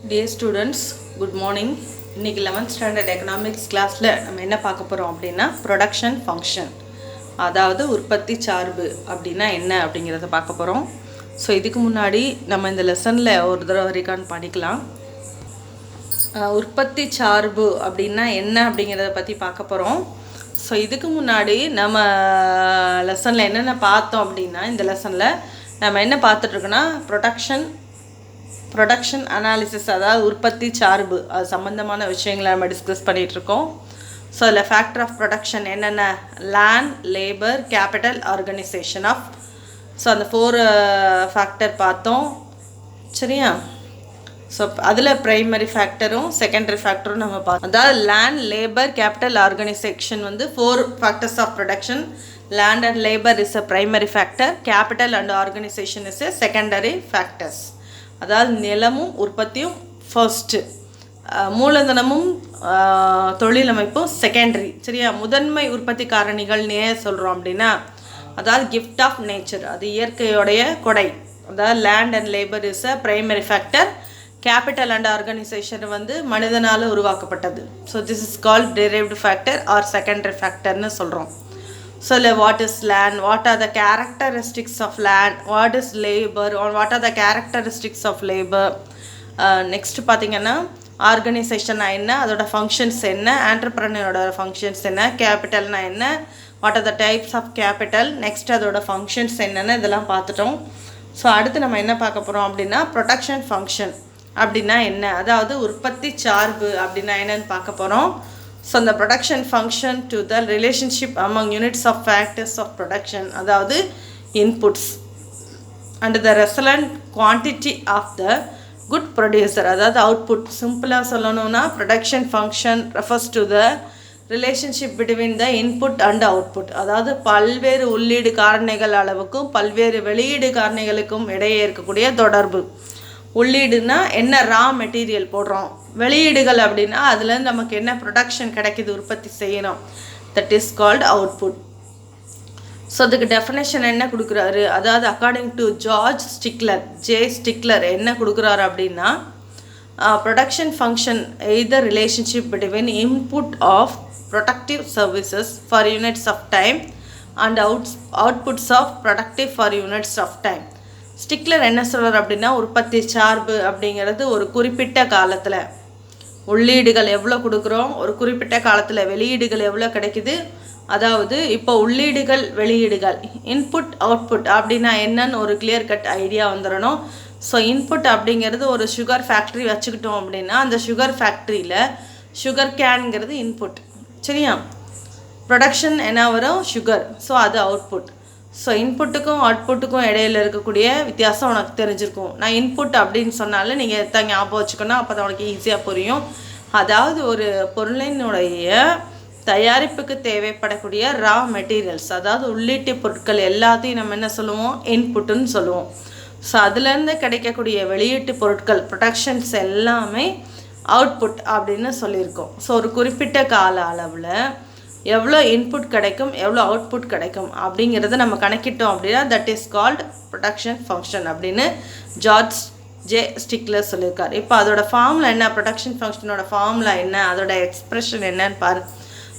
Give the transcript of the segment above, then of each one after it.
Dear students, good morning. இன்னைக்கு 11th standard economics classல நம்ம என்ன பார்க்க போறோம் அப்படின்னா production function, அதாவது உற்பத்தி சார்பு அப்படின்னா என்ன அப்படிங்கறத பார்க்க போறோம். ஸோ இதுக்கு முன்னாடி நம்ம இந்த லெசனில் ஒரு தடவை ரீகான் பண்ணிக்கலாம். உற்பத்தி சார்பு அப்படின்னா என்ன அப்படிங்கிறத பற்றி பார்க்க போகிறோம். ஸோ இதுக்கு முன்னாடி நம்ம லெசனில் என்னென்ன பார்த்தோம் அப்படின்னா, இந்த லெசனில் நம்ம என்ன பார்த்துட்ருக்கோன்னா ப்ரொடக்ஷன் அனாலிசிஸ், அதாவது உற்பத்தி சார்பு அது சம்மந்தமான விஷயங்களை நம்ம டிஸ்கஸ் பண்ணிகிட்ருக்கோம். ஸோ அதில் ஃபேக்டர் ஆஃப் ப்ரொடக்ஷன் என்னென்ன, land, labour, capital, organisation of, so அந்த 4 ஃபேக்டர் பார்த்தோம். சரியா? ஸோ அதில் ப்ரைமரி ஃபேக்டரும் செகண்டரி ஃபேக்டரும் நம்ம பார்த்தோம். அதாவது land, labour, capital, organisation 4 factors of production. Land and labour is a primary factor, capital and organisation is a secondary factors. அதாவது நிலமும் உற்பத்தியும் ஃபர்ஸ்ட்டு, மூலதனமும் தொழிலமைப்பும் செகண்டரி. சரியா? முதன்மை உற்பத்தி காரணிகள்னு ஏன் சொல்கிறோம் அப்படின்னா, அதாவது கிஃப்ட் ஆஃப் நேச்சர், அது இயற்கையோடைய கொடை. அதாவது land and labour is a primary factor, capital and organisation மனிதனால் உருவாக்கப்பட்டது. So this is called derived factor or secondary ஃபேக்டர்னு சொல்கிறோம். So what is land, what are the characteristics of land, what is labor, or what are the characteristics of labor. Next பார்த்தீங்கன்னா ஆர்கனைசேஷன்னா என்ன, அதோட functions என்ன, ஆண்டர்ப்ரனரோட functions என்ன, கேபிட்டல்னா என்ன, what are the types of capital, next அதோட ஃபங்க்ஷன்ஸ் என்னென்னு இதெல்லாம் பார்த்துட்டோம். ஸோ அடுத்து நம்ம என்ன பார்க்க போகிறோம் அப்படின்னா, ப்ரொடக்ஷன் ஃபங்க்ஷன் அப்படின்னா என்ன, அதாவது உற்பத்தி சார்பு அப்படின்னா என்னன்னு பார்க்க போகிறோம். So the production function to the relationship among units of factors of production, அதாவது inputs and the resultant quantity of the good producer, அதாவது output. சிம்பிளாக சொல்லணும்னா production function refers to the relationship between the input and output, அதாவது பல்வேறு உள்ளீடு காரணிகள் அளவுக்கும் பல்வேறு வெளியீடு காரணிகளுக்கும் இடையே இருக்கக்கூடிய தொடர்பு. உள்ளீடுனா என்ன, ரா மெட்டீரியல் போடுறோம். வெளியீடுகள் அப்படின்னா அதுலேருந்து நமக்கு என்ன ப்ரொடக்ஷன் கிடைக்கிது, உற்பத்தி செய்யணும், that is called output. So அதுக்கு டெஃபினேஷன் என்ன கொடுக்குறாரு, அதாவது அக்கார்டிங் டு ஜே ஸ்டிக்லர் என்ன கொடுக்குறாரு அப்படின்னா, production function either relationship between input of productive services for units of time and outputs of productive for units of time. Stigler என்ன சொல்கிறார் அப்படின்னா, உற்பத்தி சார்பு அப்படிங்கிறது ஒரு குறிப்பிட்ட காலத்தில் உள்ளீடுகள் எவ்வளோ கொடுக்குறோம், ஒரு குறிப்பிட்ட காலத்தில் வெளியீடுகள் எவ்வளோ கிடைக்குது. அதாவது இப்போ உள்ளீடுகள் வெளியீடுகள், இன்புட் அவுட்புட் அப்படின்னா என்னன்னு ஒரு கிளியர் கட் ஐடியா வந்துடணும். ஸோ இன்புட் அப்படிங்கிறது ஒரு சுகர் ஃபேக்ட்ரி வச்சுக்கிட்டோம் அப்படின்னா, அந்த சுகர் ஃபேக்ட்ரியில் சுகர் கேன்ங்கிறது இன்புட். சரியா? ப்ரொடக்ஷன் என்ன வரும், சுகர். ஸோ அது அவுட்புட். ஸோ இன்புட்டுக்கும் அவுட்புட்டுக்கும் இடையில இருக்கக்கூடிய வித்தியாசம் உனக்கு தெரிஞ்சிருக்கும். நான் இன்புட் அப்படின்னு சொன்னாலும் நீங்கள் எதை ஞாபகம் வச்சுக்கணும், அப்போ தான் உனக்கு ஈஸியாக புரியும். அதாவது ஒரு பொருளினுடைய தயாரிப்புக்கு தேவைப்படக்கூடிய ரா மெட்டீரியல்ஸ், அதாவது உள்ளீட்டு பொருட்கள் எல்லாத்தையும் நம்ம என்ன சொல்லுவோம், இன்புட்டுன்னு சொல்லுவோம். ஸோ அதுலேருந்து கிடைக்கக்கூடிய வெளியீட்டு பொருட்கள் ப்ரொடக்ஷன்ஸ் எல்லாமே அவுட்புட் அப்படின்னு சொல்லியிருக்கோம். ஸோ ஒரு குறிப்பிட்ட கால அளவில் எவ்வளோ இன்புட் கிடைக்கும், எவ்வளோ அவுட்புட் கிடைக்கும் அப்படிங்கிறத நம்ம கணக்கிட்டோம் அப்படின்னா that is called production function அப்படின்னு ஜே ஸ்டிக்லர் சொல்லியிருக்காரு. இப்போ அதோட ஃபார்முலா என்ன, ப்ரொடக்ஷன் ஃபங்க்ஷனோட ஃபார்முலா என்ன, அதோட எக்ஸ்பிரஷன் என்னன்னு பாரு.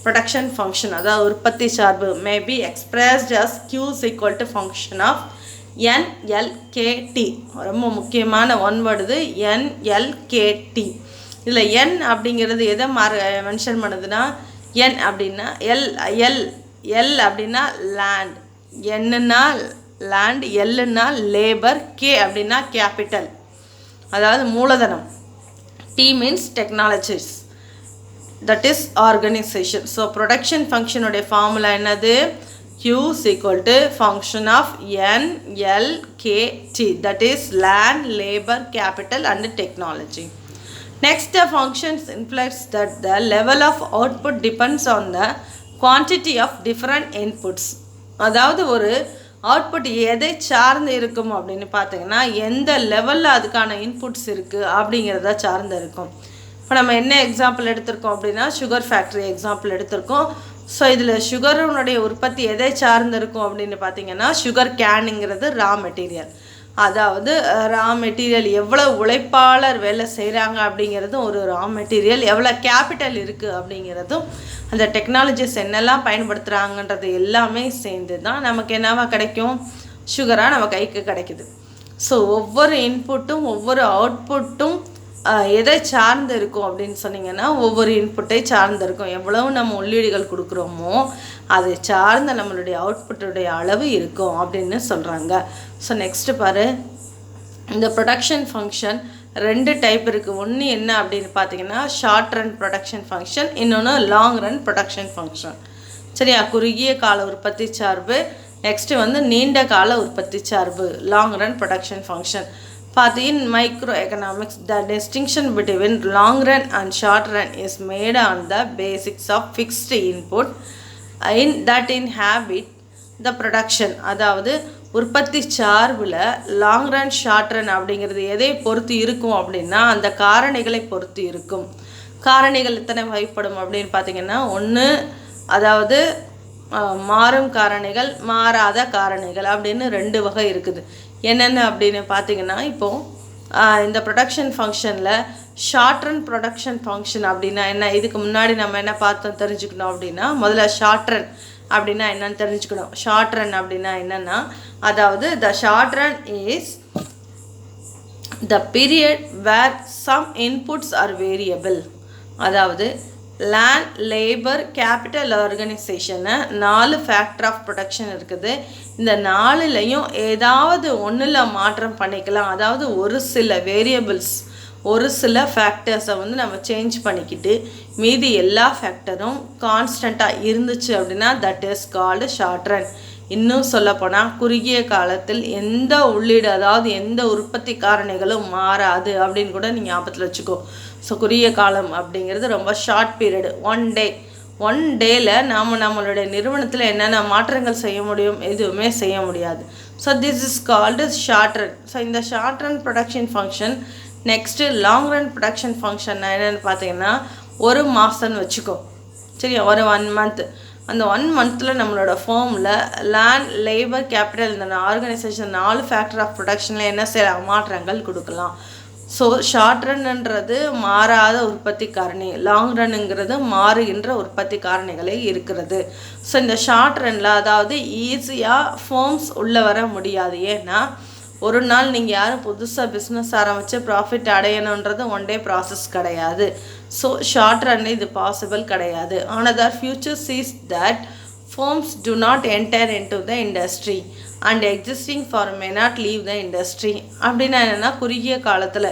ப்ரொடக்ஷன் ஃபங்க்ஷன் அதாவது உற்பத்தி சார்பு may be expressed as Q is equal to function of NLKT. ரொம்ப முக்கியமான ஒன் வேர்டு இது, NLKT. இதில் N அப்படிங்கிறது எதை மென்ஷன் பண்ணுதுன்னா, என் அப்படின்னா எல் அப்படின்னா லேண்ட், என்னன்னா லேண்ட், எல்லுன்னா லேபர், கே அப்படின்னா கேபிட்டல் அதாவது மூலதனம், T means technologies, that is organisation. So production ஃபங்க்ஷனுடைய ஃபார்முலா என்னது, Q is equal to function of NLKT, that is land, labor, capital and technology. Next, the functions implies that the level of output depends on the quantity of different inputs. அதாவது ஒரு output எதை சார்ந்து இருக்கும் அப்படின்னு பார்த்தீங்கன்னா, எந்த லெவலில் அதுக்கான இன்புட்ஸ் இருக்குது அப்படிங்கிறத சார்ந்து இருக்கும். இப்போ நம்ம என்ன எக்ஸாம்பிள் எடுத்திருக்கோம் அப்படின்னா, சுகர் ஃபேக்ட்ரி எக்ஸாம்பிள் எடுத்திருக்கோம். ஸோ இதில் சுகருடைய உற்பத்தி எதை சார்ந்து இருக்கும் அப்படின்னு பார்த்தீங்கன்னா, சுகர் கேனுங்கிறது ரா மெட்டீரியல். அதாவது ரா மெட்டீரியல் எவ்வளோ உழைப்பாளர் வேலை செய்கிறாங்க அப்படிங்கிறதும் ஒரு ரா மெட்டீரியல், எவ்வளோ கேபிட்டல் இருக்குது அப்படிங்கிறதும், அந்த டெக்னாலஜிஸ் என்னெல்லாம் பயன்படுத்துகிறாங்கன்றது எல்லாமே சேர்ந்து தான் நமக்கு என்னவா கிடைக்கும், சுகராக நம்ம கைக்கு கிடைக்குது. ஸோ ஒவ்வொரு இன்புட்டும் ஒவ்வொரு அவுட்புட்டும் எதை சார்ந்து இருக்கும் அப்படின்னு சொன்னீங்கன்னா, ஒவ்வொரு இன்புட்டை சார்ந்து இருக்கும். எவ்வளவு நம்ம உள்ளீடுகள் கொடுக்குறோமோ அதை சார்ந்த நம்மளுடைய அவுட்புட்டுடைய அளவு இருக்கும் அப்படின்னு சொல்கிறாங்க. ஸோ நெக்ஸ்ட்டு பாரு, இந்த ப்ரொடக்ஷன் ஃபங்க்ஷன் 2 டைப் இருக்குது. ஒன்று என்ன அப்படின்னு பார்த்தீங்கன்னா ஷார்ட் ரன் ப்ரொடக்ஷன் ஃபங்க்ஷன், இன்னொன்று லாங் ரன் ப்ரொடக்ஷன் ஃபங்க்ஷன். சரியா, குறுகிய கால உற்பத்தி சார்பு, நெக்ஸ்ட்டு வந்து நீண்ட கால உற்பத்தி சார்பு, long run production function. In microeconomics, the distinction between long run and short run is made on the basis of fixed input that inhabit the production. அதாவது உற்பத்தி சார்பில் லாங் ரன் ஷார்ட் ரன் அப்படிங்கிறது எதை பொறுத்து இருக்கும் அப்படின்னா அந்த காரணிகளை பொறுத்து இருக்கும். காரணிகள் எத்தனை வகைப்படும் அப்படின்னு பார்த்தீங்கன்னா, ஒன்று அதாவது மாறும் காரணிகள், மாறாத காரணிகள் அப்படின்னு 2 வகை இருக்குது. என்னென்ன அப்படின்னு பார்த்தீங்கன்னா, இப்போது இந்த ப்ரொடக்ஷன் ஃபங்க்ஷனில் ஷார்ட் ரன் ப்ரொடக்ஷன் ஃபங்க்ஷன் அப்படின்னா என்ன, இதுக்கு முன்னாடி நம்ம என்ன பார்த்தோம் தெரிஞ்சுக்கணும் அப்படின்னா, முதல்ல ஷார்ட் ரன் அப்படின்னா என்னன்னு தெரிஞ்சுக்கணும். ஷார்ட் ரன் அப்படின்னா என்னென்னா, அதாவது the short run is the period where some inputs are variable. அதாவது லேண்ட், லேபர், கேபிட்டல், ஆர்கனைசேஷனை 4 ஃபேக்டர் ஆஃப் ப்ரொடக்ஷன் இருக்குது. இந்த 4லையும் ஏதாவது ஒன்றில் மாற்றம் பண்ணிக்கலாம். அதாவது ஒரு சில வேரியபிள்ஸ், ஒரு சில ஃபேக்டர்ஸை வந்து நம்ம சேஞ்ச் பண்ணிக்கிட்டு மீதி எல்லா ஃபேக்டரும் கான்ஸ்டண்ட்டாக இருந்துச்சு அப்படின்னா that is called short run. இன்னும் சொல்லப்போனால் குறுகிய காலத்தில் எந்த உள்ளீடு, அதாவது எந்த உற்பத்தி காரணிகளும் மாறாது அப்படின்னு கூட நீங்கள் ஞாபகத்தில் வச்சுக்கோ. ஸோ குறுகிய காலம் அப்படிங்கிறது ரொம்ப ஷார்ட் பீரியடு, ஒன் டேயில் நாம் நம்மளுடைய நிறுவனத்தில் என்னென்ன மாற்றங்கள் செய்ய முடியும், எதுவுமே செய்ய முடியாது. So this is called short run. So இந்த short run production function. Next long run production function என்னென்னு பார்த்தீங்கன்னா, 1 மாதம்னு வச்சுக்கோ. சரியா, ஒரு 1 மந்த். அந்த 1 மந்தில் நம்மளோட ஃபார்மில் லேண்ட், லேபர், கேபிட்டல் இந்த ஆர்கனைசேஷன் 4 ஃபேக்டர் ஆஃப் ப்ரொடக்ஷனில் என்ன செய்யலாம், மாற்றங்கள் கொடுக்கலாம். ஸோ ஷார்ட் ரன்ன்றது மாறாத உற்பத்தி காரணி, லாங் ரன்னுங்கிறது மாறுகின்ற உற்பத்தி காரணிகளே இருக்கிறது. ஸோ இந்த ஷார்ட் ரன்னில் அதாவது ஈஸியாக ஃபார்ம்ஸ் உள்ளே வர முடியாது. ஏன்னா ஒரு நாள் நீங்கள் யாரும் புதுசாக பிஸ்னஸ் ஆரம்பித்து ப்ராஃபிட் அடையணுன்றது ஒன் டே ப்ராசஸ் கிடையாது. ஸோ ஷார்ட் ரன் இது பாசிபிள் கிடையாது. Another future sees that firms do not enter into the industry and existing firm may not leave the industry. அப்படின்னா என்னென்னா, குறுகிய காலத்தில்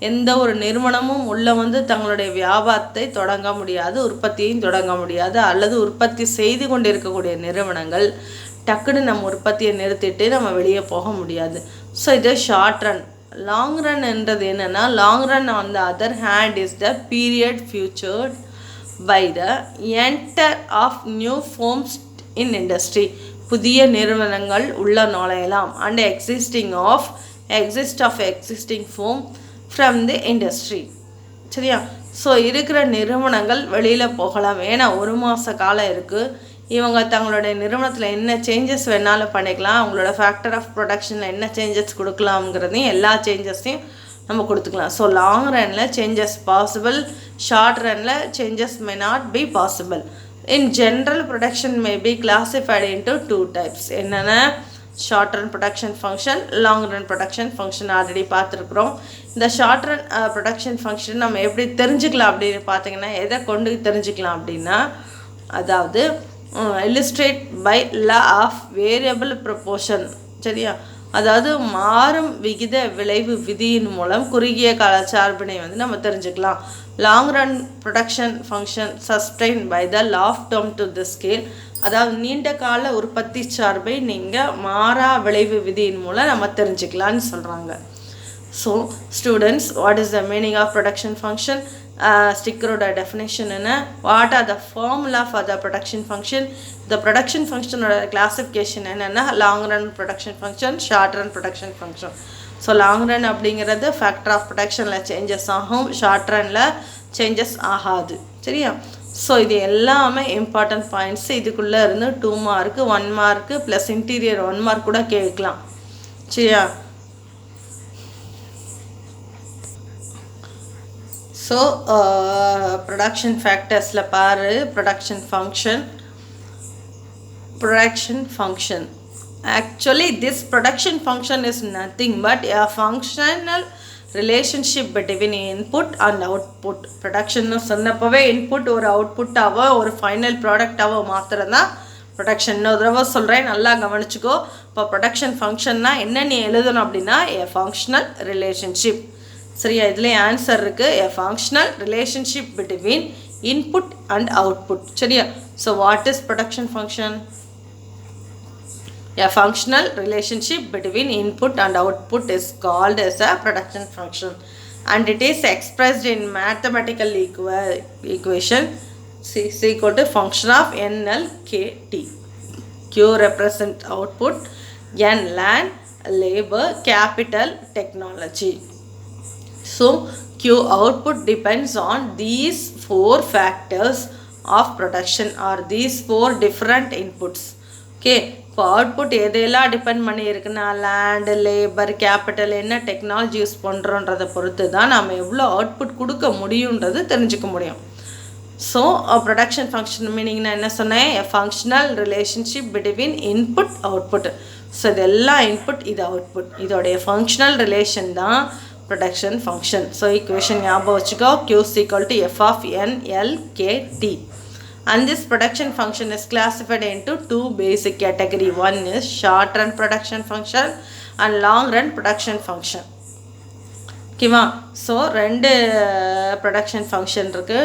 எந்த ஒரு நிறுவனமும் உள்ளே வந்து தங்களுடைய வியாபாரத்தை தொடங்க முடியாது, உற்பத்தியையும் தொடங்க முடியாது. அல்லது உற்பத்தி செய்து கொண்டு இருக்கக்கூடிய நிறுவனங்கள் டக்குன்னு நம்ம உற்பத்தியை நிறுத்திட்டு நம்ம வெளியே போக முடியாது. ஸோ இது ஷார்ட் ரன். லாங் ரன் என்றது என்னென்னா, long run on the other hand is the period featured by the enter of new firms in industry. புதிய நிறுவனங்கள் உள்ள நுழையலாம். And existing firm from the industry. சரியா, ஸோ இருக்கிற நிறுவனங்கள் வெளியில் போகலாம். ஏன்னா 1 மாத காலம் இருக்குது. இவங்க தங்களுடைய நிறுவனத்தில் என்ன சேஞ்சஸ் வேணாலும் பண்ணிக்கலாம். அவங்களோட ஃபேக்டர் ஆஃப் ப்ரொடக்ஷனில் என்ன சேஞ்சஸ் கொடுக்கலாம்ங்கிறதையும் எல்லா சேஞ்சஸையும் நம்ம கொடுத்துக்கலாம். So long Ranil changes possible, short ரனில் changes may not be possible. In general, production may be classified into 2 types. என்னென்ன, short run production function, long run production function already பார்த்துருக்குறோம். இந்த ஷார்ட் ரன் ப்ரொடக்ஷன் ஃபங்க்ஷன் நம்ம எப்படி தெரிஞ்சுக்கலாம் அப்படின்னு பார்த்தீங்கன்னா, எதை கொண்டு தெரிஞ்சுக்கலாம் அப்படின்னா, அதாவது illustrate by law of variable proportion. சரியா, அதாவது மாறும் விகித விளைவு விதியின் மூலம் குறுகிய கால சார்பினை வந்து நம்ம தெரிஞ்சுக்கலாம். Long run production function sustain by the law of term to the scale. அதாவது நீண்ட கால உற்பத்தி சார்பை நீங்கள் மாறா விளைவு விதியின் மூலம் நம்ம தெரிஞ்சுக்கலான்னு சொல்கிறாங்க. So students, what is the meaning of production function? ஸ்டிக்கரோட டெஃபினேஷன் என்ன? What are the formula for the production function? இந்த ப்ரொடக்ஷன் ஃபங்க்ஷனோட கிளாசிஃபிகேஷன் என்னென்னா, long run production function, short run production function. So long run அப்படிங்கிறது factor of ப்ரொடக்ஷனில் changes ஆகும், short ரனில் changes ஆகாது. சரியா, ஸோ இது எல்லாமே இம்பார்ட்டன்ட் பாயிண்ட்ஸ். இதுக்குள்ளே இருந்து 2 mark, 1 mark plus interior 1 mark கூட கேட்கலாம். சரியா, ஸோ ப்ரொடக்ஷன் ஃபேக்டர்ஸில் பாரு, production function. Actually, this production function is nothing but a functional relationship between input and output. Production சொன்னப்பவே input ஒரு அவுட்புட்டாவோ ஒரு ஃபைனல் ப்ராடக்டாவோ மாத்திரம் தான் ப்ரொடக்ஷன். இன்னொரு தடவை சொல்கிறேன், நல்லா கவனிச்சுக்கோ. இப்போ ப்ரொடக்ஷன் ஃபங்க்ஷன்னா என்ன நீ எழுதணும் அப்படின்னா a functional relationship. சரியா, இதுலேயே ஆன்சர் இருக்குது. a functional relationship between input and output. சரியா, so what is production function? A functional relationship between input and output is called as a production function, and it is expressed in mathematical equation C is equal to function of NLKT. Q represent output, N land, labor, capital, technology. So Q output depends on these four factors of production or these four different inputs. Okay, இப்போ output எதையெல்லாம் depend பண்ணி இருக்குன்னா land, labour, capital, என்ன technology use பண்ணுறோன்றதை பொறுத்து தான் நம்ம எவ்வளோ output கொடுக்க முடியுன்றது தெரிஞ்சுக்க முடியும். ஸோ ப்ரொடக்ஷன் ஃபங்க்ஷன் மீனிங் நான் என்ன சொன்னேன்? A functional relationship between input output. So இதெல்லாம் இன்புட், இது அவுட்புட், இதோடைய ஃபங்க்ஷனல் ரிலேஷன் தான் ப்ரொடக்ஷன் ஃபங்க்ஷன். ஸோ ஈக்குவேஷன் ஞாபகம் வச்சுக்கோ, Q is equal to F of N L K T. And this production function is classified into two basic category. One is short run production function and long run production function. ஓகேவா? So ரெண்டு production function இருக்குது,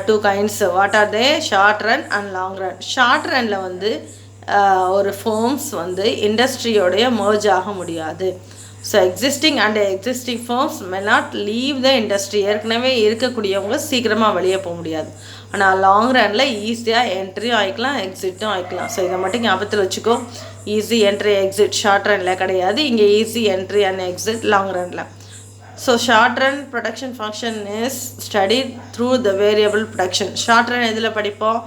two kinds. What are they? Short run and long run. Short ரனில் வந்து ஒரு firms வந்து இண்டஸ்ட்ரியோடைய merge ஆக முடியாது. So existing firms may not leave the industry. ஏற்கனவே இருக்கக்கூடியவங்க சீக்கிரமாக வெளியே போக முடியாது. ஆனால் லாங் ரனில் ஈஸியாக என்ட்ரியும் ஆகிக்கலாம், எக்ஸிட்டும் ஆகிக்கலாம். ஸோ இதை மட்டும் ஞாபகத்தில் வச்சுக்கோ. ஈஸி என்ட்ரி எக்ஸிட் ஷார்ட் ரனில் கிடையாது, இங்கே easy entry and exit long ரனில். So short run production function is studied through the variable production. Short run எதில் படிப்போம்?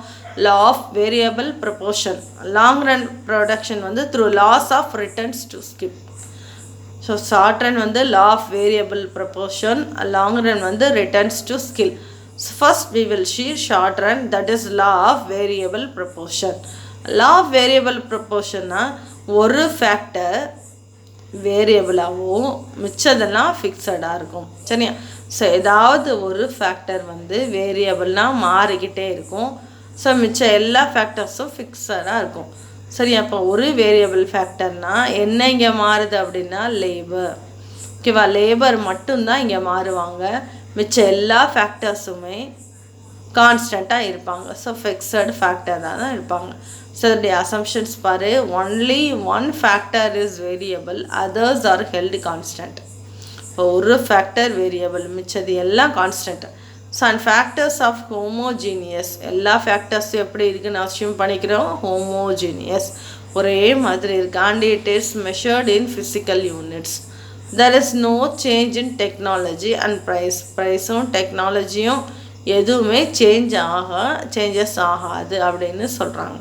Law of variable proportion. Long run production வந்து through laws of returns to scale. So short run வந்து law of variable proportion, long run வந்து returns to scale. So first we will see short run, that is law of variable proportion. Law of variable proportion na ஒரு factor வேரியபிளாகவும் மிச்சதெல்லாம் ஃபிக்ஸடாக இருக்கும். சரியா, so ஏதாவது ஒரு factor வந்து வேரியபிள்னால் மாறிக்கிட்டே இருக்கும். ஸோ மிச்ச எல்லா ஃபேக்டர்ஸும் ஃபிக்ஸடாக இருக்கும். சரி, அப்போ ஒரு வேரியபிள் ஃபேக்டர்னால் என்ன இங்கே மாறுது அப்படின்னா லேபர். ஓகேவா, லேபர் மட்டும்தான் இங்கே மாறுவாங்க, மிச்ச எல்லா ஃபேக்டர்ஸுமே கான்ஸ்டண்ட்டாக இருப்பாங்க. ஸோ ஃபிக்ஸட் ஃபேக்டர் தான் இருப்பாங்க. ஸோ இதோடைய அசம்ஷன்ஸ் பாரு. Only one factor is variable, others are held constant. இப்போ ஒரு ஃபேக்டர் வேரியபிள், மிச்சது எல்லாம் constant. So and factors of homogeneous, எல்லா ஃபேக்டர்ஸும் எப்படி இருக்குன்னு அசியூம் பண்ணிக்கிறோம்? ஹோமோஜீனியஸ், ஒரே மாதிரி இருக்கு. And it is measured in physical units. There is no change in technology and ப்ரைஸும் டெக்னாலஜியும் எதுவுமே சேஞ்சஸ் ஆகாது அப்படின்னு சொல்கிறாங்க.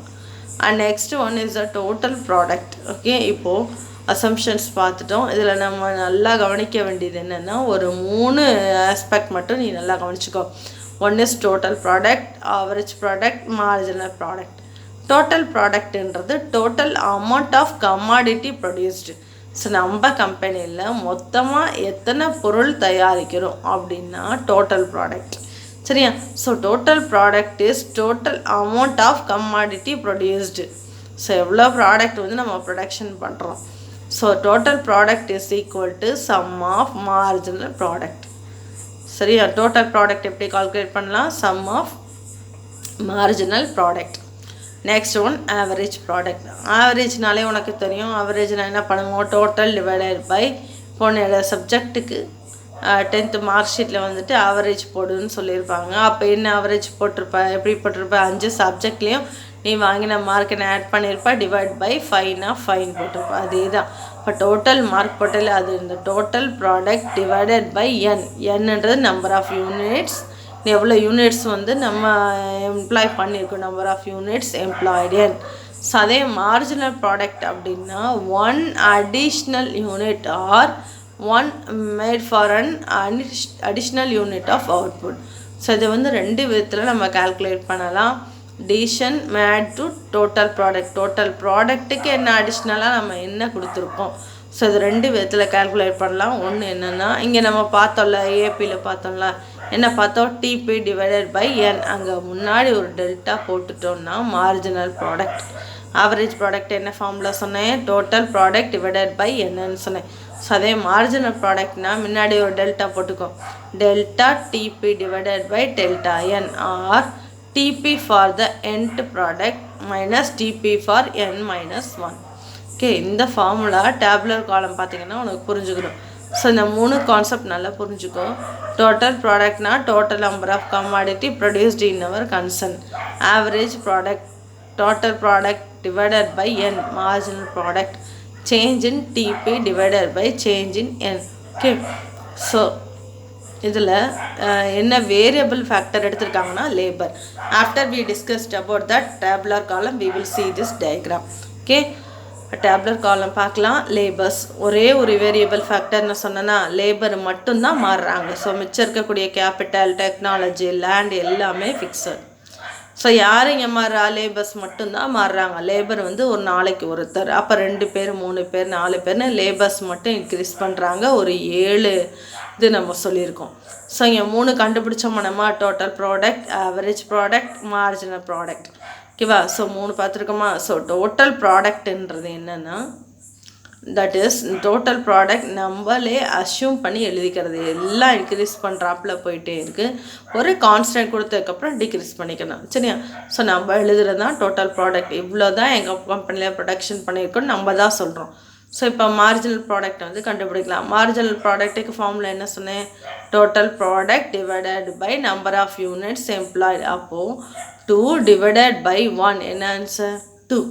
And next one is a total product. Okay, இப்போது அசம்ஷன்ஸ் பார்த்துட்டோம். இதில் நம்ம நல்லா கவனிக்க வேண்டியது என்னென்னா ஒரு 3 ஆஸ்பெக்ட் மட்டும் நீ நல்லா கவனிச்சுக்கோ. One is total product, average product, marginal product. Total ப்ராடக்ட்ன்றது total amount of commodity produced. So நம்ம கம்பெனியில் மொத்தமாக எத்தனை பொருள் தயாரிக்கிறோம் அப்படின்னா டோட்டல் ப்ராடக்ட். சரியா, so total product is total amount of commodity produced. So எவ்வளோ ப்ராடக்ட் வந்து நம்ம ப்ரொடக்ஷன் பண்ணுறோம். So total product is equal to sum of marginal product. Total, டோட்டல் ப்ராடக்ட் எப்படி கால்குலேட் பண்ணலாம்? Sum of marginal product. Next one average product. ஆவரேஜ்னாலே உனக்கு தெரியும். ஆவரேஜ்னால் என்ன பண்ணுவோம்? டோட்டல் டிவைடட் பை போன சப்ஜெக்ட்டுக்கு 10th மார்க் ஷீட்டில் வந்துட்டு ஆவரேஜ் போடுன்னு சொல்லியிருப்பாங்க. அப்போ என்ன ஆவரேஜ் போட்டிருப்ப? எப்படி போட்டிருப்ப? 5 சப்ஜெக்ட்லேயும் நீ வாங்கின மார்க்கை ஆட் பண்ணியிருப்ப, டிவைட் பை 5னா 5 போட்டிருப்ப. அதே தான். இப்போ டோட்டல் மார்க் போட்டல் அது இந்த total product divided by N. என்னன்றது நம்பர் ஆஃப் யூனிட்ஸ், எவ்வளோ யூனிட்ஸ் வந்து நம்ம எம்ப்ளாய் பண்ணியிருக்கோம், number of units employed N. So அதே மார்ஜினல் ப்ராடக்ட் அப்படின்னா 1 additional unit are one made for an additional unit of output. So இதை வந்து ரெண்டு விதத்தில் நம்ம கால்குலேட் பண்ணலாம். டிவிஷன் மேட் டு டோட்டல் ப்ராடக்ட்டுக்கு என்ன அடிஷ்னலாக நம்ம என்ன கொடுத்துருக்கோம். ஸோ இது ரெண்டு விதத்தில் கால்குலேட் பண்ணலாம். ஒன்று என்னென்னா இங்கே நம்ம பார்த்தோம்ல ஏபியில் பார்த்தோம்ல என்ன பார்த்தோம், டிபி டிவைடட் பை என். அங்கே முன்னாடி ஒரு டெல்டா போட்டுட்டோம்னா மார்ஜினல் ப்ராடக்ட். ஆவரேஜ் ப்ராடக்ட் என்ன ஃபார்முலா சொன்னேன், டோட்டல் ப்ராடக்ட் டிவைடட் பை என்னன்னு சொன்னேன். ஸோ அதே மார்ஜினல் ப்ராடக்ட்னா முன்னாடி ஒரு டெல்டா போட்டுக்கோ, delta DP divided by delta N or DP for the end product minus DP for N minus 1. Okay, இந்த ஃபார்முலா டேபுலர் காலம் பார்த்தீங்கன்னா உனக்கு புரிஞ்சுக்கணும். ஸோ இந்த மூணு கான்செப்ட் நல்லா புரிஞ்சுக்கோ. டோட்டல் ப்ராடக்ட்னா total number of commodity produced in our concern. Average product total product divided by n, marginal product, change in TP divided by change in n. Okay, so இதில் என்ன வேரியபிள் ஃபேக்டர் எடுத்திருக்காங்கன்னா labour. After we discussed about that tabular column we will see this diagram. Okay, டேப்லர் காலம் பார்க்கலாம். Labours ஒரே ஒரு variable ஃபேக்டர்னு சொன்னேன்னா labour மட்டும்தான் மாறுறாங்க. ஸோ மிச்சம் இருக்கக்கூடிய கேபிட்டல், டெக்னாலஜி, லேண்ட் எல்லாமே ஃபிக்ஸட். ஸோ யார் இங்கே மாறுறா, லேபர்ஸ் மட்டும்தான் மாறுறாங்க. லேபர் வந்து ஒரு நாளைக்கு ஒருத்தர், அப்போ 2 பேர் 3 பேர் 4 பேர்னு லேபர்ஸ் மட்டும் இன்க்ரீஸ் பண்ணுறாங்க. ஒரு 7 இது நம்ம சொல்லியிருக்கோம். ஸோ இங்கே 3 கண்டுபிடிச்சோம் நம்ம, total product, average product, marginal product. ஓகேவா, ஸோ 3 பார்த்துருக்கோமா. ஸோ டோட்டல் ப்ராடக்ட்ன்றது என்னென்னா தட் இஸ் டோட்டல் ப்ராடக்ட் நம்மளே அஷ்யூம் பண்ணி எழுதிக்கிறது. எல்லாம் இன்க்ரீஸ் பண்ணுறாப்புல போயிட்டே இருக்குது. ஒரு கான்ஸ்டன்ட் கொடுத்ததுக்கப்புறம் டிக்ரீஸ் பண்ணிக்கணும். சரியா, ஸோ நம்ம எழுதுறது தான் டோட்டல் ப்ராடக்ட். இவ்வளோ தான் எங்கள் கம்பெனியில் ப்ரொடக்ஷன் பண்ணியிருக்கோன்னு நம்ம தான் சொல்கிறோம். ஸோ இப்போ மார்ஜினல் ப்ராடக்ட் வந்து கண்டுபிடிக்கலாம். மார்ஜினல் ப்ராடக்ட்டுக்கு ஃபார்முலா என்ன சொன்னேன், total product divided by number of units employed. அப்போது 2 டிவைடட் பை 1 என்ன ஆன்சர் 2.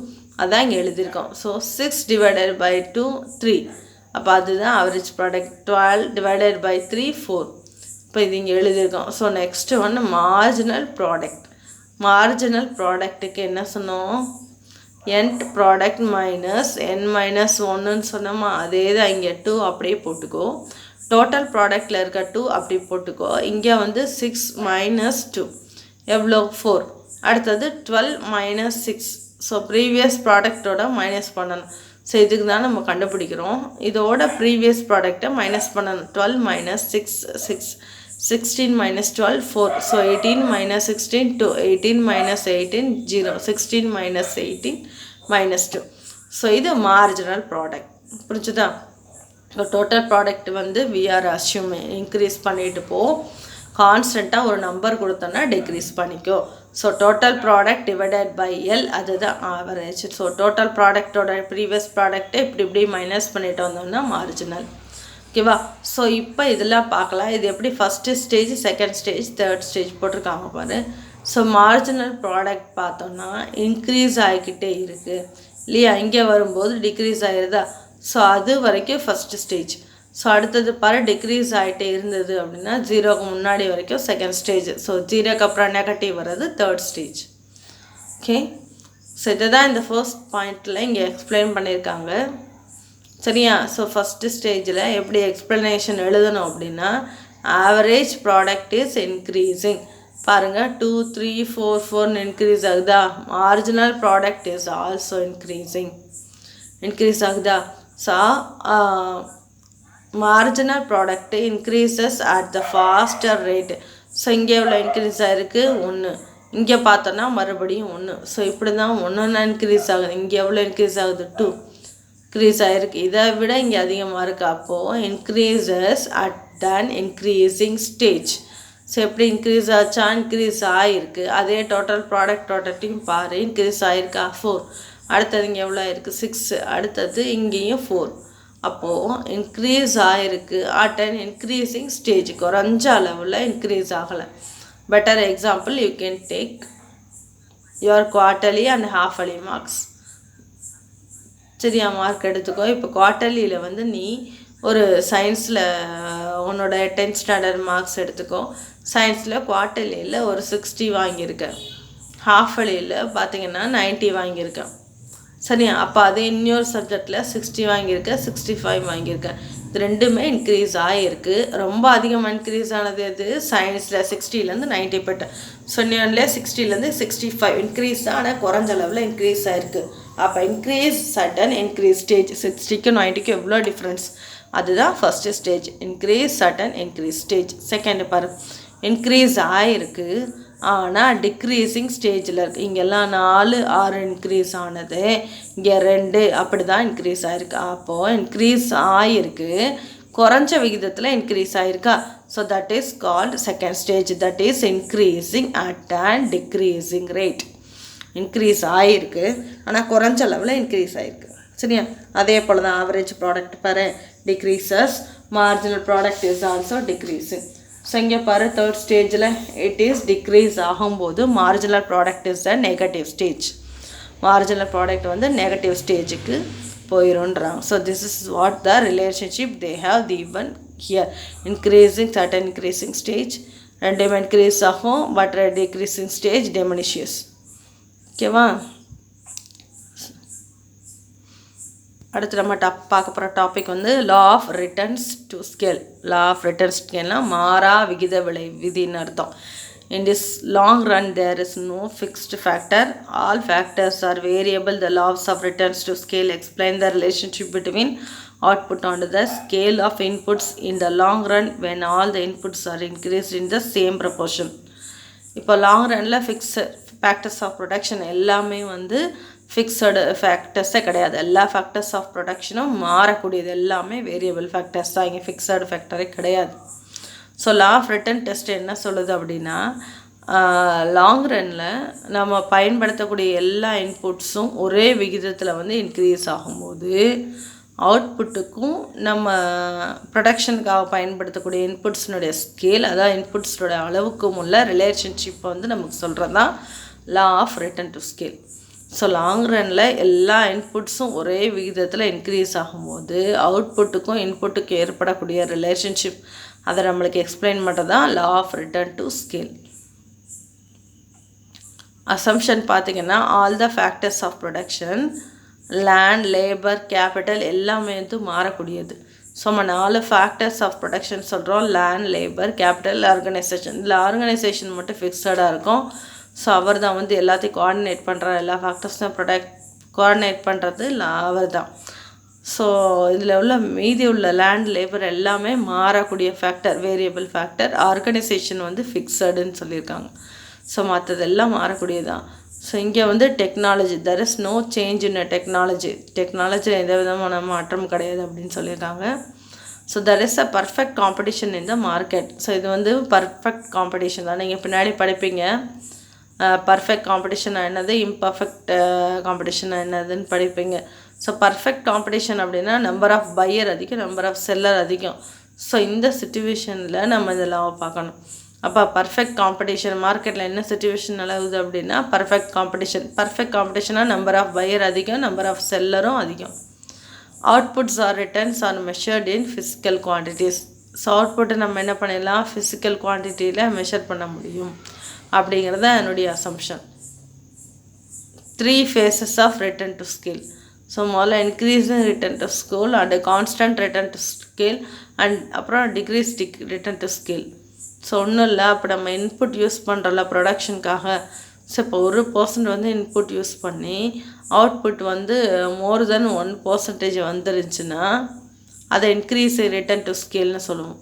அதான் இங்கே எழுதியிருக்கோம். So 6 divided by 2 3. அப்போ அதுதான் ஆவரேஜ் ப்ராடக்ட். 12 divided by 3 4. இப்போ இது இங்கே எழுதியிருக்கோம். ஸோ நெக்ஸ்ட்டு வந்து மார்ஜினல் ப்ராடக்ட். மார்ஜினல் ப்ராடக்ட்டுக்கு என்ன சொன்னோம், n product minus n minus 1ன்னு சொன்னோமா, அதே தான் இங்கே 2 அப்படியே போட்டுக்கோ. டோட்டல் ப்ராடக்டில் இருக்க 2 அப்படி போட்டுக்கோ. இங்கே வந்து 6 மைனஸ் 2 எவ்வளோ 4. அடுத்தது 12 மைனஸ் 6. ஸோ ப்ரீவியஸ் ப்ராடக்டோட மைனஸ் பண்ணணும். ஸோ இதுக்கு தான் நம்ம கண்டுபிடிக்கிறோம். இதோட ப்ரீவியஸ் ப்ராடக்டை மைனஸ் பண்ணணும். 12 minus 6 6, 16 minus 12 4. So 18 minus 16 2, 18 minus 18 0, 16 minus 18 minus 2. So இது மார்ஜினல் ப்ராடக்ட். புரிஞ்சுதா. இப்போ டோட்டல் ப்ராடக்ட் வந்து வி ஆர் அஸ்யூமிங் இன்க்ரீஸ் பண்ணிட்டு போ, கான்ஸ்டண்ட்டாக ஒரு நம்பர் கொடுத்தோன்னா டிக்ரீஸ் பண்ணிக்கோ. So total product divided by L, அதுதான் ஆவரேஜ். ஸோ டோட்டல் ப்ராடக்டோட ப்ரீவியஸ் ப்ராடக்ட்டை இப்படி மைனஸ் பண்ணிட்டு வந்தோம்னா மார்ஜினல். ஓகேவா. ஸோ இப்போ இதெல்லாம் பார்க்கலாம். இது எப்படி first stage, second stage, third stage போட்டிருக்காங்க பாரு. ஸோ மார்ஜினல் ப்ராடக்ட் பார்த்தோன்னா இன்க்ரீஸ் ஆகிக்கிட்டே இருக்குது இல்லையா, இங்கே வரும்போது டிக்ரீஸ் ஆகிருதா. ஸோ அது வரைக்கும் ஃபஸ்ட்டு ஸ்டேஜ். ஸோ அடுத்தது பாரு டிக்ரீஸ் ஆகிட்டே இருந்தது அப்படின்னா 0க்கு முன்னாடி வரைக்கும் செகண்ட் ஸ்டேஜ். ஸோ 0க்கு அப்புறம் நெகட்டிவ் வர்றது தேர்ட் ஸ்டேஜ். ஓகே, ஸோ இதை தான் இந்த ஃபர்ஸ்ட் பாயிண்டில் இங்கே எக்ஸ்பிளைன் பண்ணியிருக்காங்க. சரியா. ஸோ ஃபஸ்ட்டு ஸ்டேஜில் எப்படி எக்ஸ்ப்ளனேஷன் எழுதணும் அப்படின்னா, ஆவரேஜ் ப்ராடக்ட் இஸ் இன்க்ரீஸிங். பாருங்கள் 2 3 4 4ன்னு இன்க்ரீஸ் ஆகுதா. Marginal product is also increase ஆகுதா. So marginal product increases at the faster rate. So இங்கே எவ்வளோ இன்க்ரீஸ் ஆகிருக்கு 1, இங்கே பார்த்தோன்னா மறுபடியும் 1. ஸோ இப்படி தான் 1 இன்க்ரீஸ் ஆகுது. இங்கே எவ்வளோ இன்க்ரீஸ் ஆகுது 2 இன்க்ரீஸ் ஆகிருக்கு. இதை விட இங்கே அதிகமாக இருக்குது. அப்போது increases at then increasing stage. So எப்படி இன்க்ரீஸ் ஆச்சா, இன்க்ரீஸ் ஆகிருக்கு. அதே டோட்டல் ப்ராடக்டோடட்டையும் பாரு, இன்க்ரீஸ் ஆகிருக்கா 4. அடுத்தது இங்கே எவ்வளோ ஆயிருக்கு 6. அடுத்தது இங்கேயும் 4. அப்போது இன்க்ரீஸ் ஆகிருக்கு அட் அன் இன்க்ரீஸிங் ஸ்டேஜ். குறைஞ்ச அளவில் இன்க்ரீஸ் ஆகலை. Better example you can take your quarterly and halfly marks. சரியா, மார்க் எடுத்துக்கோ. இப்போ குவார்ட்டர்லியில் வந்து நீ ஒரு சயின்ஸில் உன்னோட 10th ஸ்டாண்டர்ட் மார்க்ஸ் எடுத்துக்கோ. சயின்ஸில் குவார்ட்டர்லியில் ஒரு 60 வாங்கியிருக்கேன். ஹாஃபலியில் பார்த்தீங்கன்னா 90 வாங்கியிருக்கேன். சரியா, அப்போ அதே இன்னொரு சப்ஜெக்டில் 60 வாங்கியிருக்கேன், 65 வாங்கியிருக்கேன். இது ரெண்டுமே இன்க்ரீஸ் ஆகிருக்கு. ரொம்ப அதிகமாக இன்க்ரீஸ் ஆனது எது? சயின்ஸில் 60லேருந்து 90%. சொன்னியன்ல 60லேருந்து 65 இன்க்ரீஸ் தான், ஆனால் குறைஞ்ச அளவில் இன்க்ரீஸ் ஆகிருக்கு. அப்போ இன்க்ரீஸ் சடன் இன்க்ரீஸ் ஸ்டேஜ். 60க்கும் 90க்கும் எவ்வளோ டிஃப்ரென்ஸ்? அதுதான் first stage. Increase sudden increase stage. Second பாரு, இன்க்ரீஸ் ஆகிருக்கு ஆனால் டிக்ரீஸிங் ஸ்டேஜில் இருக்குது. இங்கெல்லாம் 4 6 இன்க்ரீஸ் ஆனது, இங்கே 2 அப்படி தான் இன்க்ரீஸ் ஆகிருக்கு. அப்போது இன்க்ரீஸ் ஆகிருக்கு, குறைஞ்ச விகிதத்தில் இன்க்ரீஸ் ஆகிருக்கா. So that is called second stage. That is increasing at and decreasing rate. Increase ஆகிருக்கு ஆனால் குறைஞ்ச அளவில் இன்க்ரீஸ் ஆகிருக்கு. சரியா? அதே போல் தான் ஆவரேஜ் ப்ராடக்ட் பாரு, decreases. Marginal product is also decreasing. So இங்கே பாரு, தேர்ட் ஸ்டேஜில் இட் இஸ் டிக்ரீஸ் ஆகும்போது marginal product is the negative stage. Marginal product வந்து நெகட்டிவ் ஸ்டேஜுக்கு போயிடும்ன்றாங்க. So this is what the relationship they have given here. Increasing certain increasing stage, ரெண்டுமே increase ஆகும், but decreasing stage diminishes. ஓகேவா? அடுத்து நம்ம பார்க்க போகிற டாபிக் வந்து law of returns to scale. Law of returns ஸ்கேல்னால் மாறா விகித விலை விதின்னு அர்த்தம். In this long run there is no fixed factor, all factors are variable. The laws of returns to scale explain the relationship between output on the scale of inputs in the long run when all the inputs are increased in the same proportion. இப்போ long ரனில் fixed factors of production எல்லாமே வந்து fixed ஃபேக்டர்ஸே கிடையாது. எல்லா factors of ப்ரொடக்ஷனும் மாறக்கூடியது, எல்லாமே variable factors தான், இங்கே ஃபிக்ஸடு ஃபேக்டரே கிடையாது. So law of return test என்ன சொல்லுது அப்படின்னா, லாங் ரனில் நம்ம பயன்படுத்தக்கூடிய எல்லா இன்புட்ஸும் ஒரே விகிதத்தில் வந்து இன்க்ரீஸ் ஆகும்போது அவுட்புட்டுக்கும் நம்ம ப்ரொடக்ஷனுக்காக பயன்படுத்தக்கூடிய இன்புட்ஸினுடைய ஸ்கேல், அதாவது இன்புட்ஸோடைய அளவுக்கும் உள்ள ரிலேஷன்ஷிப்பை வந்து நமக்கு சொல்கிறது தான் law of return to scale. So long ரனில் எல்லா இன்புட்ஸும் ஒரே விகிதத்தில் இன்க்ரீஸ் ஆகும்போது அவுட்புட்டுக்கும் இன்புட்டுக்கும் ஏற்படக்கூடிய ரிலேஷன்ஷிப், அதை நம்மளுக்கு எக்ஸ்பிளைன் பண்ணுறது தான் law of return to scale. Assumption பார்த்திங்கன்னா, all the factors of production, land, labour, capital எல்லாமே வந்து மாறக்கூடியது. ஸோ நம்ம 4 ஃபேக்டர்ஸ் ஆஃப் ப்ரொடக்ஷன் சொல்கிறோம். Land, labour, capital, organisation. இதில் ஆர்கனைசேஷன் மட்டும் ஃபிக்ஸடாக இருக்கும். ஸோ அவர் தான் வந்து எல்லாத்தையும் கோஆர்டினேட் பண்ணுறாரு, எல்லா ஃபேக்டர்ஸும் கோஆர்டினேட் பண்ணுறது அவர் தான். ஸோ இதில் உள்ள மீதி உள்ள லேண்ட், லேபர் எல்லாமே மாறக்கூடிய ஃபேக்டர், வேரியபிள் ஃபேக்டர். ஆர்கனைசேஷன் வந்து ஃபிக்ஸடுன்னு சொல்லியிருக்காங்க. ஸோ மற்றதெல்லாம் மாறக்கூடியதான். ஸோ இங்கே வந்து technology, there is no change in technology. டெக்னாலஜியில் எந்த விதமான மாற்றம் கிடையாது அப்படின்னு சொல்லியிருக்காங்க. So there is a perfect competition in the market. So இது வந்து பர்ஃபெக்ட் காம்படிஷன் தான். நீங்கள் பின்னாடி படிப்பீங்க, பர்ஃபெக்ட் காம்படிஷன் என்னது, இம்பர்ஃபெக்ட் காம்படிஷன் என்னதுன்னு படிப்பீங்க. ஸோ பர்ஃபெக்ட் காம்படிஷன் அப்படின்னா நம்பர் ஆஃப் பையர் அதிகம், நம்பர் ஆஃப் செல்லர் அதிகம். ஸோ இந்த சிச்சுவேஷனில் நம்ம இதெல்லாம் பார்க்கணும். அப்போ பர்ஃபெக்ட் காம்படிஷன் மார்க்கெட்டில் என்ன சிச்சுவேஷன் நிலவுது அப்படின்னா பர்ஃபெக்ட் காம்படிஷன். பர்ஃபெக்ட் காம்படிஷனாக நம்பர் ஆஃப் பையர் அதிகம், நம்பர் ஆஃப் செல்லரும் அதிகம். Outputs or returns are measured in physical quantities. So அவுட்புட்டை நம்ம என்ன பண்ணிடலாம், ஃபிசிக்கல் குவான்டிட்டியில் மெஷர் பண்ண முடியும் அப்படிங்கிறத என்னுடைய assumption. 3 phases of return to scale. So முதல்ல increasing return to scale and constant return to scale and அப்புறம் decrease return to scale. So ஒன்றும் இல்லை, அப்போ நம்ம இன்புட் யூஸ் பண்ணுறோம்ல ப்ரொடக்ஷனுக்காக. ஸோ இப்போ 1% வந்து இன்புட் யூஸ் பண்ணி அவுட்புட் வந்து மோர் தென் 1% வந்துருந்துச்சுன்னா அதை இன்க்ரீஸ் ரிட்டர்ன் டு ஸ்கேல்னு சொல்லுவோம்.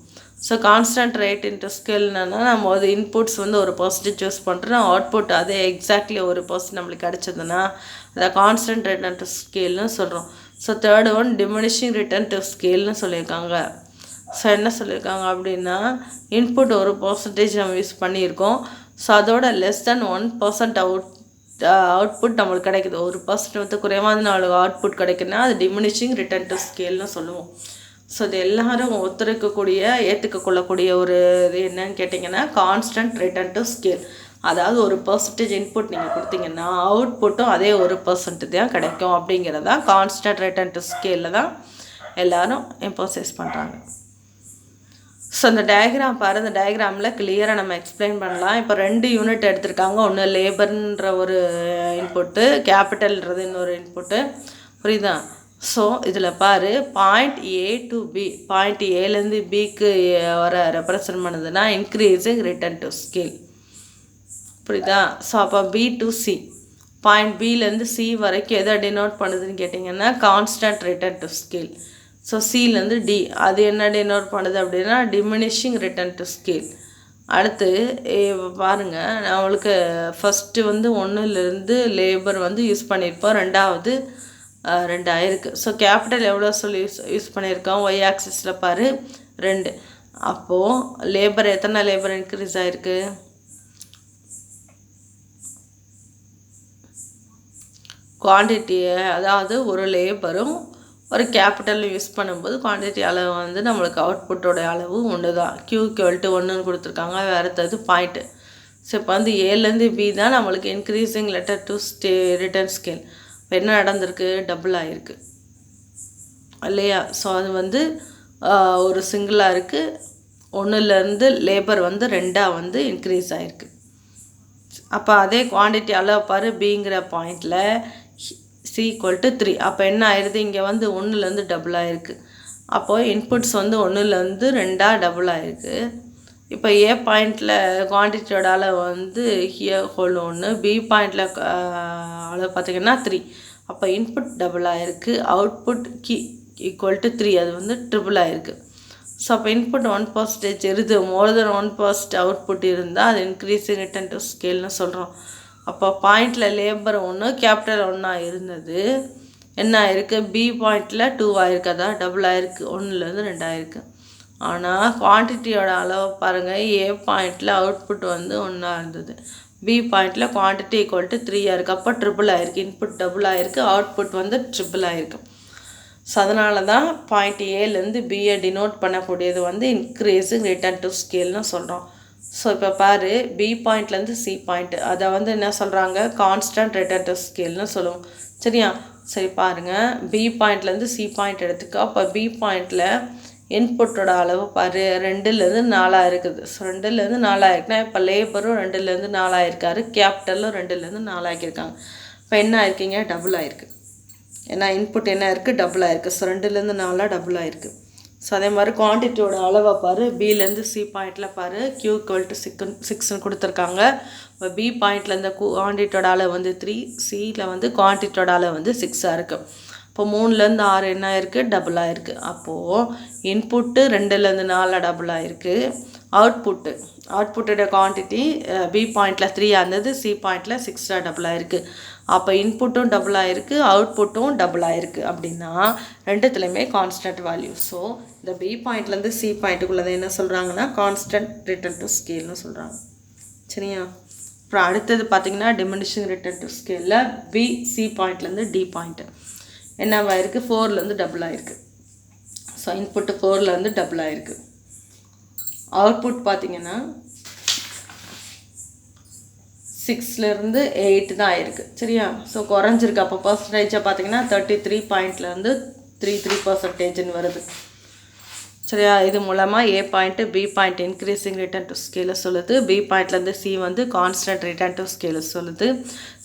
ஸோ கான்ஸ்டன்ட் ரேட் இன்ட்டு ஸ்கேல்னா நம்ம அது இன்புட்ஸ் வந்து 1% யூஸ் பண்ணுறோம், அவுட்புட் அதே எக்ஸாக்ட்லி 1% நம்மளுக்கு கிடச்சதுன்னா அதை கான்ஸ்டன்ட் ரிட்டர்ன் டு ஸ்கேல்னு சொல்கிறோம். So third one diminishing return to ஸ்கேல்னு சொல்லியிருக்காங்க. ஸோ என்ன சொல்லியிருக்காங்க அப்படின்னா இன்புட் 1% நம்ம யூஸ் பண்ணியிருக்கோம். ஸோ அதோட லெஸ் தென் 1% அவுட்புட் நம்மளுக்கு கிடைக்குது. 1% வந்து குறைவாக நம்மளுக்கு அவுட்புட் கிடைக்குன்னா அது டிமினிஷிங் ரிட்டர்ன் டு ஸ்கேல்னு சொல்லுவோம். ஸோ இது எல்லாரும் ஒத்துழைக்கக்கூடிய ஏற்றுக்கொள்ளக்கூடிய ஒரு இது என்னன்னு கேட்டிங்கன்னா கான்ஸ்டன்ட் ரிட்டர்ன் டு ஸ்கேல். அதாவது 1% இன்புட் நீங்கள் கொடுத்தீங்கன்னா அவுட்புட்டும் அதே 1% தான் கிடைக்கும் அப்படிங்கிறது தான் கான்ஸ்டன்ட் ரிட்டர்ன் டு ஸ்கேலில் தான் எல்லோரும் எம்போசைஸ் பண்ணுறாங்க. ஸோ இந்த டயக்ராம் பாரு, இந்த டயக்ராமில் கிளியராக நம்ம எக்ஸ்பிளைன் பண்ணலாம். இப்போ 2 யூனிட் எடுத்திருக்காங்க. ஒன்று லேபர்ன்ற ஒரு இன்புட்டு, கேபிட்டல்ன்றது இன்னொரு இன்புட்டு. புரியுதா? ஸோ இதில் பாரு point A to B, point ஏலேருந்து பிக்கு வர ரெப்ரசன்ட் பண்ணுதுன்னா இன்க்ரீஸிங் ரிட்டர்ன் டு ஸ்கேல். புரியுதா? ஸோ அப்போ பி டு சி, பாயிண்ட் பிலேருந்து சி வரைக்கும் எதை டினோட் பண்ணுதுன்னு கேட்டிங்கன்னா constant return to scale. So சிலேருந்து டி, அது என்ன டினோட் பண்ணுது அப்படின்னா டிமினிஷிங் ரிட்டர்ன் டு ஸ்கேல். அடுத்து பாருங்கள், நம்மளுக்கு ஃபஸ்ட்டு வந்து 1லேருந்து லேபர் வந்து யூஸ் பண்ணியிருப்போம், ரெண்டாவது 2 ஆயிருக்கு. ஸோ கேபிட்டல் எவ்வளோ சொல்லி யூஸ் பண்ணியிருக்கோம், ஒய் ஆக்சிஸில் பாரு 2. அப்போது லேபர் எத்தனை லேபர் இன்க்ரீஸ் ஆகிருக்கு, குவான்டிட்டியை, அதாவது ஒரு லேபரும் ஒரு கேபிட்டலும் யூஸ் பண்ணும்போது குவான்டிட்டி அளவு வந்து நம்மளுக்கு அவுட்புட்டோட அளவு ஒன்று தான். Q=1ன்னு கொடுத்துருக்காங்க, வேறு பாயிண்ட்டு. ஸோ இப்போ வந்து ஏலேருந்து பி தான் நம்மளுக்கு increasing letter to return scale. இப்போ என்ன நடந்திருக்கு, டபுள் ஆகிருக்கு இல்லையா? ஸோ அது வந்து ஒரு சிங்கிளாக இருக்குது, 1லேருந்து லேபர் வந்து 2ஆக வந்து இன்க்ரீஸ் ஆகிருக்கு. அப்போ அதே குவான்டிட்டி அளவு பாரு, பிங்கிற பாயிண்டில் C=3. அப்போ என்ன ஆயிடுது, இங்கே வந்து 1லேருந்து டபுள் ஆகிருக்கு. அப்போது இன்புட்ஸ் வந்து 1லேருந்து 2ஆக டபுள் ஆகிருக்கு. இப்போ ஏ பாயிண்டில் குவான்டிட்டியோட அளவு வந்து (1), பி பாயிண்டில் அளவு பார்த்திங்கன்னா 3. அப்போ இன்புட் டபுள் ஆகிருக்கு, அவுட்புட் (3), அது வந்து ட்ரிபிள் ஆகிருக்கு. ஸோ அப்போ இன்புட் 1% இருது, மோர் தென் 1% அவுட்புட் இருந்தால் அது இன்க்ரீஸிங் ரிட்டர்ன் டு ஸ்கேல்னு சொல்கிறோம். அப்போ பாயிண்டில் லேபர் 1 கேபிட்டல் 1 இருக்குது, என்ன ஆயிருக்கு, பி பாயிண்டில் 2 ஆயிருக்கு, அதான் டபுள் ஆயிருக்கு, 1லேருந்து 2 ஆயிருக்கு. ஆனால் குவான்டிட்டியோட அளவு பாருங்கள், ஏ பாயிண்டில் அவுட்புட் வந்து 1 இருந்தது, பி பாயிண்டில் குவான்டிட்டி (3) இருக்குது. அப்போ ட்ரிபிள் ஆயிருக்கு, இன்புட் டபுள் ஆயிருக்கு, அவுட்புட் வந்து ட்ரிபிள் ஆயிருக்கு. ஸோ அதனால தான் பாயிண்ட் ஏலேருந்து பியை டினோட் பண்ணக்கூடியது வந்து இன்க்ரீஸிங் ரிட்டர்ன் டு ஸ்கேல்னு சொல்கிறோம். ஸோ இப்போ பாரு, பி பாயிண்ட்லேருந்து சி பாயிண்ட்டு, அதை வந்து என்ன சொல்கிறாங்க, கான்ஸ்டன்ட் ரிட்டர்ன் டு ஸ்கேல்னு சொல்லுவோம். சரியா? சரி பாருங்கள், பி பாயிண்ட்லேருந்து சி பாயிண்ட் எடுத்துக்கோ. அப்போ பி பாயிண்டில் இன்புட்டோட அளவு பாரு 2லேருந்து 4 இருக்குது. ஸோ 2லேருந்து 4 ஆயிருக்குன்னா இப்போ லேபரும் 2லேருந்து 4 ஆயிருக்காரு, கேபிட்டலும் 2லேருந்து 4 ஆக்கியிருக்காங்க. இப்போ என்ன ஆயிருக்கீங்க, டபுள் ஆயிருக்கு. ஏன்னா இன்புட் என்ன இருக்குது, டபுள் ஆயிருக்கு. ஸோ 2லேருந்து 4 டபுள் ஆயிருக்கு. ஸோ அதே மாதிரி குவான்டிட்டியோட அளவை பாரு, பிலேருந்து சி பாயிண்டில் பாரு Q=6ன்னு கொடுத்துருக்காங்க. இப்போ பி பாயிண்ட்லேருந்து குவான்டிட்டியோட அளவு வந்து 3, சியில் வந்து குவான்டிட்டியோட அளவு வந்து 6ஆக இருக்குது. இப்போ 3லேருந்து 6 என்ன ஆயிருக்கு, டபுள் ஆயிருக்கு. அப்போது இன்புட்டு 2லேருந்து 4 டபுள் ஆயிருக்கு, அவுட்புட்டோட குவான்டிட்டி பி பாயிண்டில் 3ஆக இருந்தது, சி பாயிண்டில் 6ஆக டபுள் ஆயிருக்கு. அப்போ இன்புட்டும் டபுள் ஆகிருக்கு, அவுட்புட்டும் டபுள் ஆகிருக்கு. அப்படின்னா ரெண்டுத்துலேயுமே கான்ஸ்டன்ட் வேல்யூ. ஸோ இந்த பி பாயிண்ட்லேருந்து சி பாயிண்ட்டுக்குள்ளதை என்ன சொல்கிறாங்கன்னா கான்ஸ்டன்ட் ரிட்டர்ன் டு ஸ்கேல்னு சொல்கிறாங்க. சரியா? அப்புறம் அடுத்தது பார்த்திங்கன்னா டிமினிஷிங் ரிட்டர்ன் டு ஸ்கேலில் பி சி பாயிண்ட்லேருந்து டி பாயிண்ட்டு என்னவாயிருக்கு, 4லேருந்து டபுள் ஆகிருக்கு. ஸோ இன்புட்டு 4லேருந்து டபுள் ஆகிருக்கு. அவுட்புட் பார்த்திங்கன்னா 6லேருந்து 8 தான் ஆயிருக்கு. சரியா? ஸோ குறைஞ்சிருக்கு. அப்போ பர்சன்டேஜாக பார்த்தீங்கன்னா 33.லேருந்து 33% வருது. சரியா? இது மூலமாக A point B point increasing return to ஸ்கேலை சொல்லுது, பி பாயிண்ட்லேருந்து சி வந்து கான்ஸ்டன்ட் ரிட்டர்ன் டு ஸ்கேலை சொல்லுது,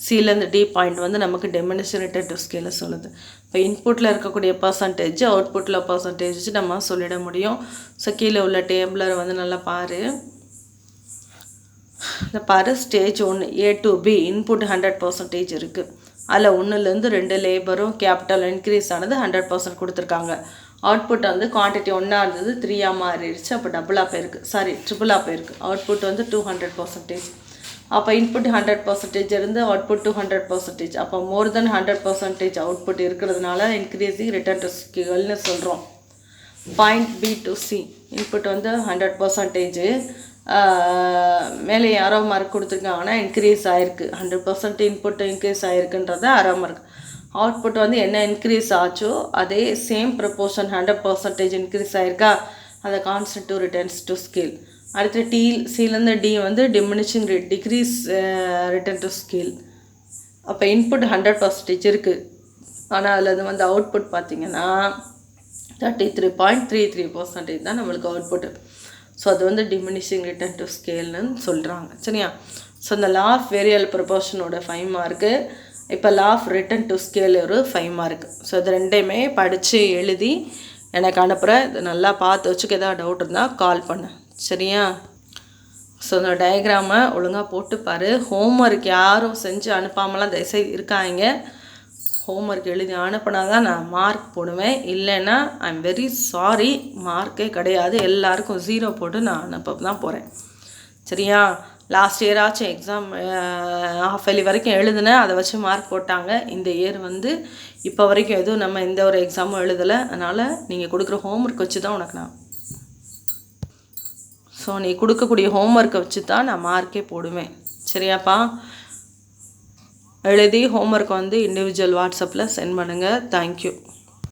சிலேருந்து டி பாயிண்ட் வந்து நமக்கு டிமினிஷிங் ரிட்டர்ன் டு ஸ்கேலை சொல்லுது. இப்போ இன்புட்டில் இருக்கக்கூடிய பர்சன்டேஜ், அவுட்புட்டில் பர்சன்டேஜ் நம்ம சொல்லிட முடியும். ஸோ கீழே உள்ள டேபிளர் வந்து நல்லா பாரு. இந்த பாரு, stage 1 A to B input 100% இருக்குது. அதில் 1லேருந்து 2 லேபரும் கேபிட்டல் இன்க்ரீஸ் ஆனது 100% கொடுத்துருக்காங்க. அவுட்புட் வந்து குவான்டிட்டி 1 இருந்தது 3ஆக மாறிடுச்சு. அப்போ டபுளாக போயிருக்கு, ட்ரிபிளாக போயிருக்கு. அவுட்புட் வந்து 200%. அப்போ இன்புட் 100% இருந்து அவுட்புட் 200%. அப்போ மோர் தென் 100% அவுட்புட் இருக்கிறதுனால இன்க்ரீஸிங் ரிட்டர்ன் டு ஸ்கேல்னு சொல்கிறோம். Point B to C input வந்து 100%, மேலே அரோ மார்க் கொடுத்துருக்காங்கன்னா இன்க்ரீஸ் ஆகிருக்கு, 100% இன்புட் இன்க்ரீஸ் ஆகிருக்குன்றத அரோ மார்க். அவுட்புட் வந்து என்ன இன்க்ரீஸ் ஆச்சோ அதே சேம் ப்ரொப்போர்ஷன் 100% இன்க்ரீஸ் ஆகிருக்கா, அதை constant to returns to scale. அடுத்து சிலேருந்து டி வந்து diminishing decrease return to scale. அப்போ இன்புட் 100% இருக்குது, ஆனால் அதில் வந்து அவுட்புட் பார்த்திங்கன்னா 33.33% தான் நம்மளுக்கு அவுட்புட்டு. ஸோ அது வந்து டிமினிஷிங் ரிட்டர்ன் டு ஸ்கேல்னு சொல்கிறாங்க. சரியா? ஸோ இந்த லா ஆஃப் வேரியபிள் ப்ரொபோர்ஷனோட 5 மார்க்கு இப்போ law of return to scale ஒரு 5 மார்க். ஸோ இது ரெண்டையுமே படித்து எழுதி எனக்கு அனுப்புகிறேன். இது நல்லா பார்த்து வச்சுக்க, ஏதாவது டவுட் இருந்தால் கால் பண்ணு, சரியா? ஸோ இந்த டயக்ராமை ஒழுங்காக போட்டுப்பார். ஹோம்ஒர்க் யாரும் செஞ்சு அனுப்பாமலாம் தயவுசெய்து இருக்காங்க. ஹோம்ஒர்க் எழுதி அனுப்புனா தான் நான் மார்க் போடுவேன். இல்லைன்னா ஐ எம் வெரி சாரி, மார்க்கே கிடையாது. எல்லாருக்கும் 0 போட்டு நான் அனுப்ப தான் போகிறேன், சரியா? லாஸ்ட் இயராச்சும் எக்ஸாம் ஹாஃப் இயர்லி வரைக்கும் எழுதுனேன், அதை வச்சு மார்க் போட்டாங்க. இந்த இயர் வந்து இப்போ வரைக்கும் எதுவும் நம்ம எந்த ஒரு எக்ஸாமும் எழுதலை. அதனால் நீங்கள் கொடுக்குற ஹோம்ஒர்க் வச்சு தான் உனக்கு நான் நீ கொடுக்கக்கூடிய ஹோம்ஒர்க்கை வச்சு தான் நான் மார்க்கே போடுவேன், சரியாப்பா? எழுதி ஹோம்ஒர்க் வந்து இண்டிவிஜுவல் வாட்ஸ்அப்பில் சென்ட் பண்ணுங்கள். தேங்க்யூ.